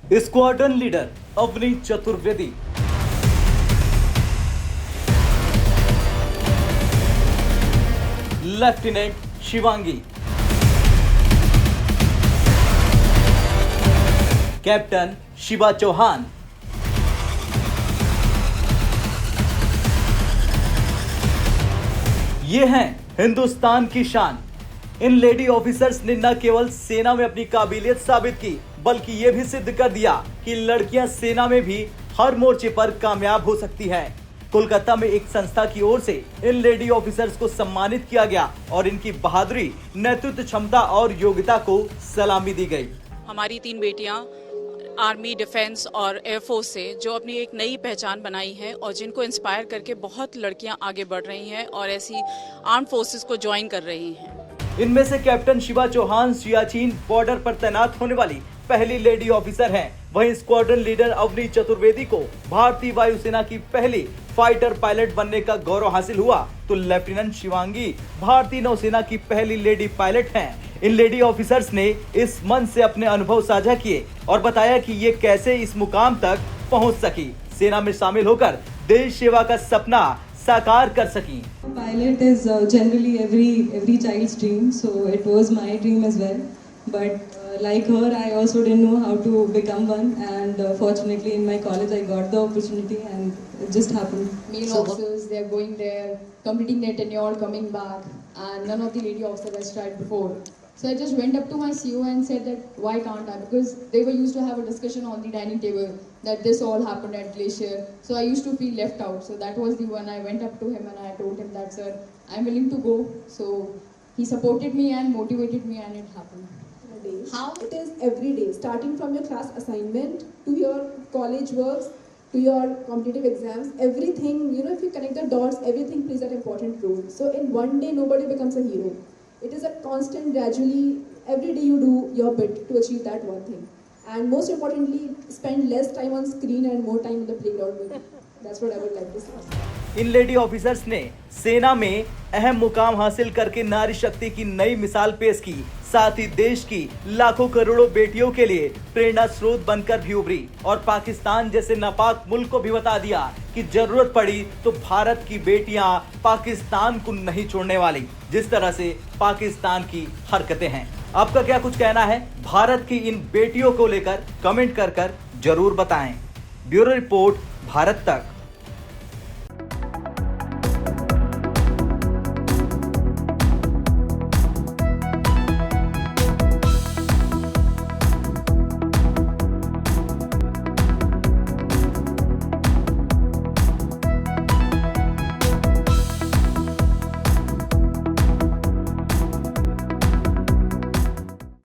Squadron leader Avani Chaturvedi, lieutenant Shivangi, captain Shiva Chauhan, ये हैं हिंदुस्तान की शान। इन लेडी ऑफिसर्स ने न केवल सेना में अपनी काबिलियत साबित की, बल्कि ये भी सिद्ध कर दिया कि लड़कियां सेना में भी हर मोर्चे पर कामयाब हो सकती हैं। कोलकाता में एक संस्था की ओर से इन लेडी ऑफिसर्स को सम्मानित किया गया और इनकी बहादुरी, नेतृत्व क्षमता और योग्यता को सलामी दी गई। हमारी 3 बेटियां आर्मी, डिफेंस और एयरफोर्स से जो अपनी एक नई पहचान बनाई है और जिनको इंस्पायर करके बहुत लड़कियां आगे बढ़ रही हैं और ऐसी आर्म फोर्सेस को ज्वाइन कर रही हैं। इनमें से कैप्टन शिवा चौहान सियाचिन बॉर्डर पर तैनात होने वाली पहली लेडी ऑफिसर हैं। वहीं स्क्वाड्रन लीडर अवनी चतुर्वेदी को भारतीय वायुसेना की पहली फाइटर पायलट बनने का गौरव हासिल हुआ, तो लेफ्टिनेंट शिवांगी भारतीय नौसेना की पहली लेडी पायलट हैं। इन लेडी ऑफिसर्स ने इस मंच से अपने अनुभव साझा किए और बताया कि ये कैसे इस मुकाम तक पहुंच सकी, सेना में शामिल होकर देश सेवा का सपना साकार कर सकी। Pilot is generally every child's dream, so it was my dream as well. But like her, I also didn't know how to become one, and fortunately in my college I got the opportunity, and it just happened. Male officers, they are going there, completing their tenure, coming back, and none of the lady officers has tried before. So I just went up to my CO and said that why can't I? Because they were used to have a discussion on the dining table that this all happened at Glacier. So I used to feel left out. So that was the one I went up to him and I told him that, sir, I'm willing to go. So he supported me and motivated me, and it happened. How it is every day, starting from your class assignment to your college works to your competitive exams, everything, if you connect the dots, everything plays an important role. So in one day nobody becomes a hero. It is a constant, gradually every day you do your bit to achieve that one thing, and most importantly spend less time on screen and more time in the playground with. That's what I would like to say. In lady officers ने सेना में अहम मुकाम हासिल करके नारी शक्ति की नई मिसाल पेश की, साथ ही देश की लाखों करोड़ों बेटियों के लिए प्रेरणा स्रोत बनकर भी उभरी और पाकिस्तान जैसे नापाक मुल्क को भी बता दिया कि जरूरत पड़ी तो भारत की बेटियां पाकिस्तान को नहीं छोड़ने वाली, जिस तरह से पाकिस्तान की हरकतें हैं। आपका क्या कुछ कहना है भारत की इन बेटियों को लेकर? कमेंट कर जरूर बताएं। ब्यूरो रिपोर्ट, भारत तक।